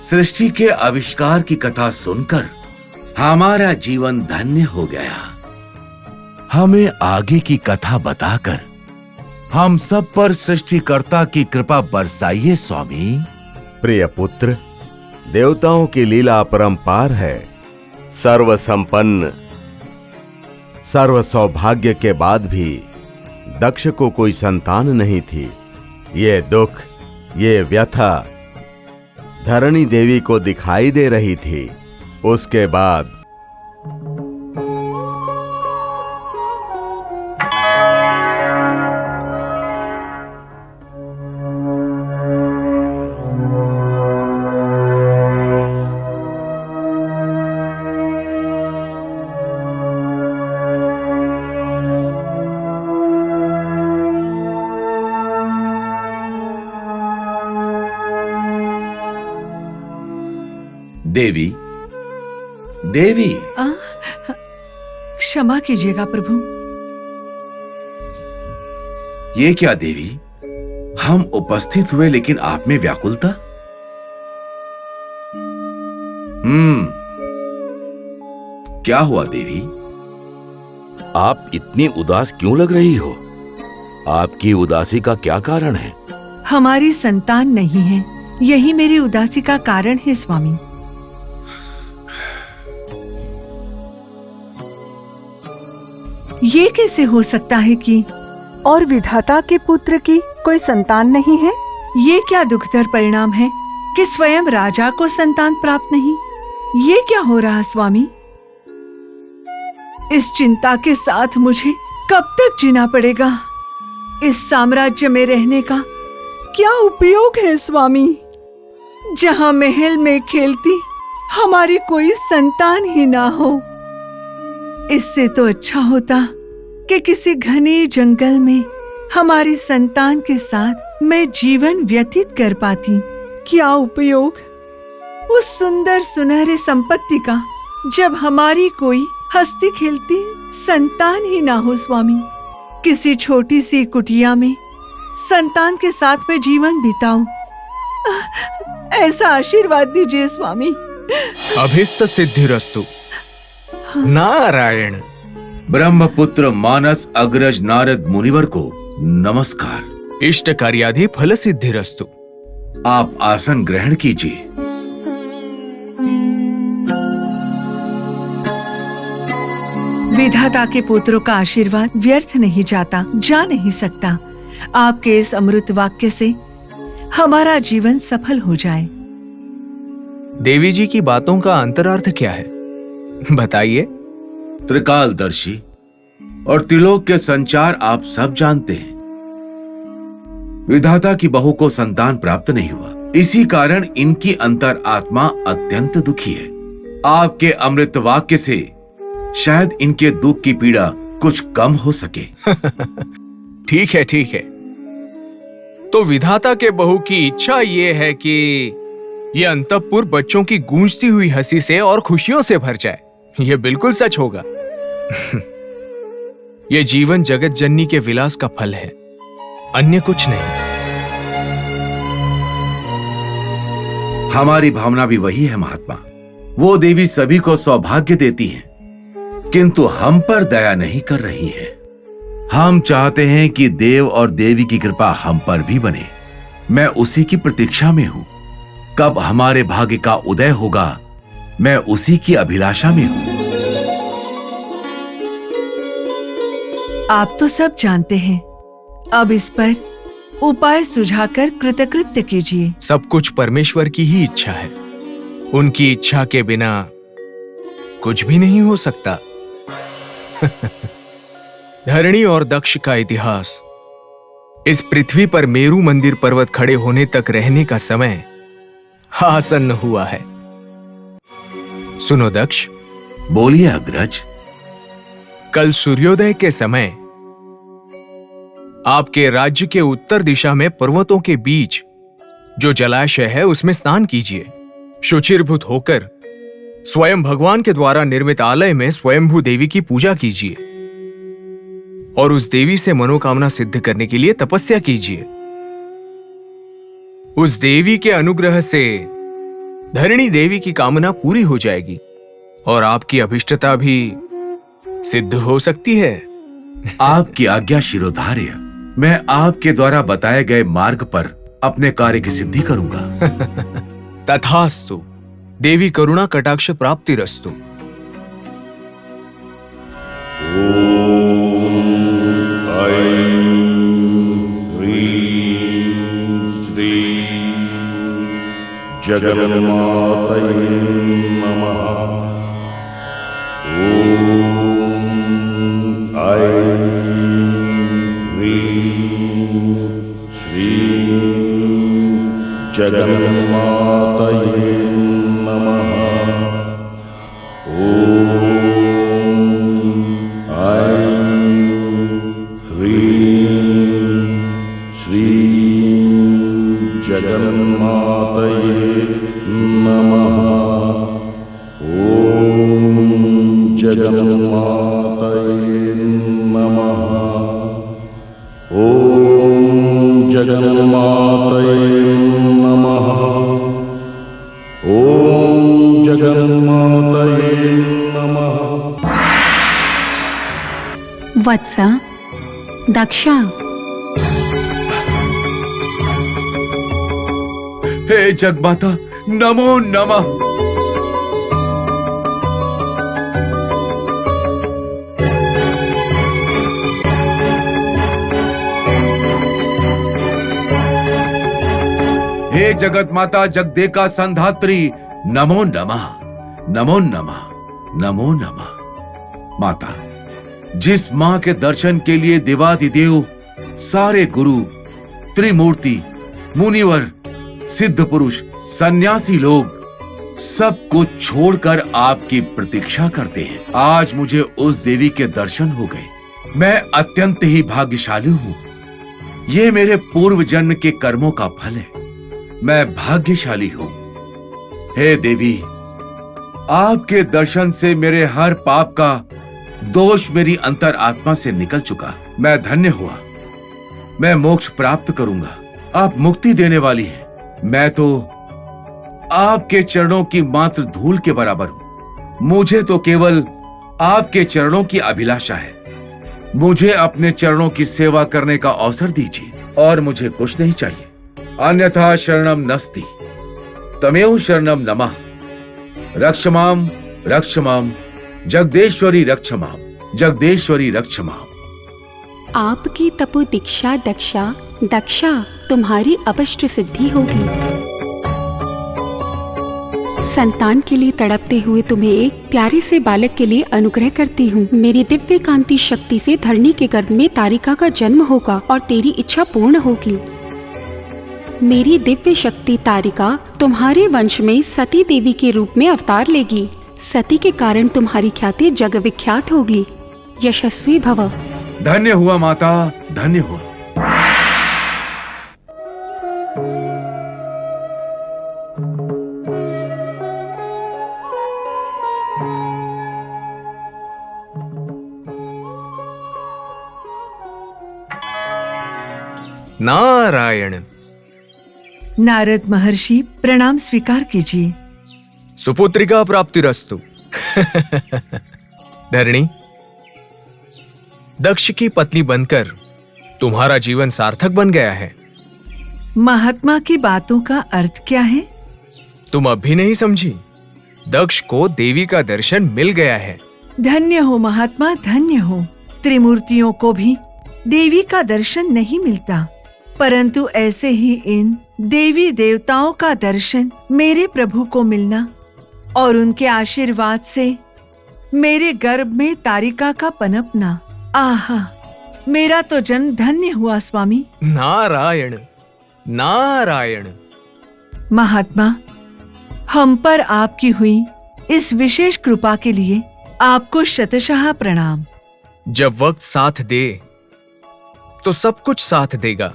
सृष्टि के आविष्कार की कथा सुनकर हमारा जीवन धन्य हो गया। हमें आगे की कथा बताकर हम सब पर सृष्टिकर्ता की कृपा बरसाइए स्वामी। प्रिय पुत्र, देवताओं की लीला अपरंपार है। सर्व संपन्न, सर्व सौभाग्य के बाद भी दक्ष को कोई संतान नहीं थी। ये दुख, ये व्यथा धरणी देवी को दिखाई दे रही थी। उसके बाद देवी, देवी। क्षमा कीजिएगा प्रभु। ये क्या देवी, हम उपस्थित हुए लेकिन आप में व्याकुलता। क्या हुआ देवी? आप इतनी उदास क्यों लग रही हो? आपकी उदासी का क्या कारण है? हमारी संतान नहीं है, यही मेरी उदासी का कारण है स्वामी। ये कैसे हो सकता है कि और विधाता के पुत्र की कोई संतान नहीं है? ये क्या दुखद परिणाम है कि स्वयं राजा को संतान प्राप्त नहीं। ये क्या हो रहा स्वामी? इस चिंता के साथ मुझे कब तक जीना पड़ेगा? इस साम्राज्य में रहने का क्या उपयोग है स्वामी, जहाँ महल में खेलती हमारी कोई संतान ही ना हो। इससे तो अच्छा होता कि किसी घने जंगल में हमारी संतान के साथ मैं जीवन व्यतीत कर पाती। क्या उपयोग उस सुंदर सुनहरे संपत्ति का जब हमारी कोई हंसती खेलती संतान ही ना हो स्वामी। किसी छोटी सी कुटिया में संतान के साथ मैं जीवन बिताऊं, ऐसा आशीर्वाद दीजिए स्वामी। अभीष्ट सिद्धिरस्तु। नारायण। ब्रह्मपुत्र मानस अग्रज नारद मुनिवर को नमस्कार। इष्ट कार्यादि फल सिद्धिरस्तु। आप आसन ग्रहण कीजिए। विधाता के पुत्रों का आशीर्वाद व्यर्थ नहीं जाता, जा नहीं सकता। आपके इस अमृत वाक्य से हमारा जीवन सफल हो जाए। देवी जी की बातों का अंतरार्थ क्या है, बताइए। त्रिकालदर्शी और त्रिलोक के संचार आप सब जानते हैं। विधाता की बहू को संतान प्राप्त नहीं हुआ, इसी कारण इनकी अंतर आत्मा अत्यंत दुखी है। आपके अमृत वाक्य से शायद इनके दुख की पीड़ा कुछ कम हो सके। ठीक है, ठीक है। तो विधाता के बहू की इच्छा ये है कि ये अंतःपुर बच्चों की गूंजती हुई हंसी से और खुशियों से भर जाए। ये बिल्कुल सच होगा। ये जीवन जगत जननी के विलास का फल है, अन्य कुछ नहीं। हमारी भावना भी वही है महात्मा। वो देवी सभी को सौभाग्य देती हैं, किंतु हम पर दया नहीं कर रही है। हम चाहते हैं कि देव और देवी की कृपा हम पर भी बने। मैं उसी की प्रतीक्षा में हूं। कब हमारे भाग्य का उदय होगा, मैं उसी की अभिलाषा में हूं। आप तो सब जानते हैं, अब इस पर उपाय सुझाकर कृतकृत्य कीजिए। सब कुछ परमेश्वर की ही इच्छा है। उनकी इच्छा के बिना कुछ भी नहीं हो सकता। धरणी और दक्ष का इतिहास, इस पृथ्वी पर मेरु मंदिर पर्वत खड़े होने तक रहने का समय आसन्न हुआ है। सुनो दक्ष। बोलिए अग्रज। कल सूर्योदय के समय आपके राज्य के उत्तर दिशा में पर्वतों के बीच जो जलाशय है उसमें स्नान कीजिए। शुचिर्भूत होकर स्वयं भगवान के द्वारा निर्मित आलय में स्वयंभू देवी की पूजा कीजिए और उस देवी से मनोकामना सिद्ध करने के लिए तपस्या कीजिए। उस देवी के अनुग्रह से धरणी देवी की कामना पूरी हो जाएगी और आपकी अभिष्टता भी सिद्ध हो सकती है। आपकी आज्ञा शिरोधार्य। मैं आपके द्वारा बताए गए मार्ग पर अपने कार्य की सिद्धि करूंगा। तथास्तु। देवी करुणा कटाक्ष प्राप्तिरस्तु। जगन्मातये नमः। ओम ऐं ह्रीं श्रीं जगन्मातये नमः। ओम ऐं ह्रीं श्रीं जगन्मातये नमः। ओम जगन्मातये नमः। ओम जगन्मातये नमः। ओम जगन्मातये नमः। वत्सा, दक्षा, हे जगमाता, नमो नमः। हे जगत माता जगदेका संधात्री, नमो नमः, नमो नमः, नमो नमः। माता, जिस मां के दर्शन के लिए देवादिदेव, सारे गुरु, त्रिमूर्ति, मुनिवर, सिद्ध पुरुष, सन्यासी लोग सब कुछ छोड़कर आपकी प्रतीक्षा करते हैं, आज मुझे उस देवी के दर्शन हो गए। मैं अत्यंत ही भाग्यशाली हूँ। ये मेरे पूर्व जन्म के कर्मों का फल है। मैं भाग्यशाली हूँ। हे देवी, आपके दर्शन से मेरे हर पाप का दोष मेरी अंतर आत्मा से निकल चुका। मैं धन्य हुआ। मैं मोक्ष प्राप्त करूंगा। आप मुक्ति देने वाली हैं। मैं तो आपके चरणों की मात्र धूल के बराबर हूं। मुझे तो केवल आपके चरणों की अभिलाषा है। मुझे अपने चरणों की सेवा करने का अवसर दीजिए और मुझे कुछ नहीं चाहिए। अन्यथा शरणम नस्ति, तमेव शरणम नमः। रक्षमाम रक्षमाम, जगदेश्वरी रक्षमाम, जगदेश्वरी रक्षमाम। आपकी तपो दीक्षा दक्षा, दक्षा तुम्हारी अवश्य सिद्धि होगी। संतान के लिए तड़पते हुए तुम्हें एक प्यारे से बालक के लिए अनुग्रह करती हूँ। मेरी दिव्य कांति शक्ति से धरणी के गर्भ में तारिका का जन्म होगा और तेरी इच्छा पूर्ण होगी। मेरी दिव्य शक्ति तारिका तुम्हारे वंश में सती देवी के रूप में अवतार लेगी। सती के कारण तुम्हारी ख्याति जग विख्यात होगी। यशस्वी भव। धन्य हुआ माता, धन्य हुआ। नारायण। नारद महर्षि, प्रणाम स्वीकार कीजिए। सुपुत्रिका प्राप्तिरस्तु। धरणी, दक्ष की पत्नी बनकर तुम्हारा जीवन सार्थक बन गया है। महात्मा की बातों का अर्थ क्या है? तुम अब भी नहीं समझी? दक्ष को देवी का दर्शन मिल गया है। धन्य हो महात्मा, धन्य हो। त्रिमूर्तियों को भी देवी का दर्शन नहीं मिलता, परंतु ऐसे ही इन देवी देवताओं का दर्शन मेरे प्रभु को मिलना और उनके आशीर्वाद से मेरे गर्भ में तारिका का पनपना, आहा, मेरा तो जन्म धन्य हुआ स्वामी। नारायण नारायण। महात्मा, हम पर आपकी हुई इस विशेष कृपा के लिए आपको शतशः प्रणाम। जब वक्त साथ दे तो सब कुछ साथ देगा।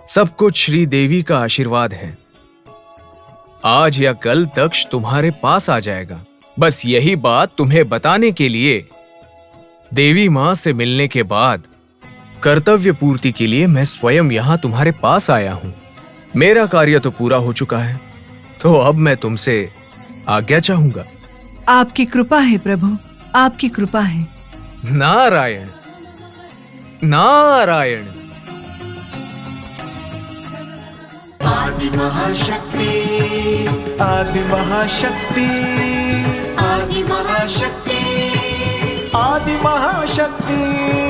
सब कुछ श्री देवी का आशीर्वाद है। आज या कल दक्ष तुम्हारे पास आ जाएगा। बस यही बात तुम्हें बताने के लिए देवी मां से मिलने के बाद कर्तव्य पूर्ति के लिए मैं स्वयं यहां तुम्हारे पास आया हूं। मेरा कार्य तो पूरा हो चुका है। तो अब मैं तुमसे आज्ञा चाहूंगा। आपकी कृपा है प्रभु, आपकी कृपा है। नारायण नारायण। आदि महाशक्ति, आदि महाशक्ति, आदि महाशक्ति, आदि महाशक्ति।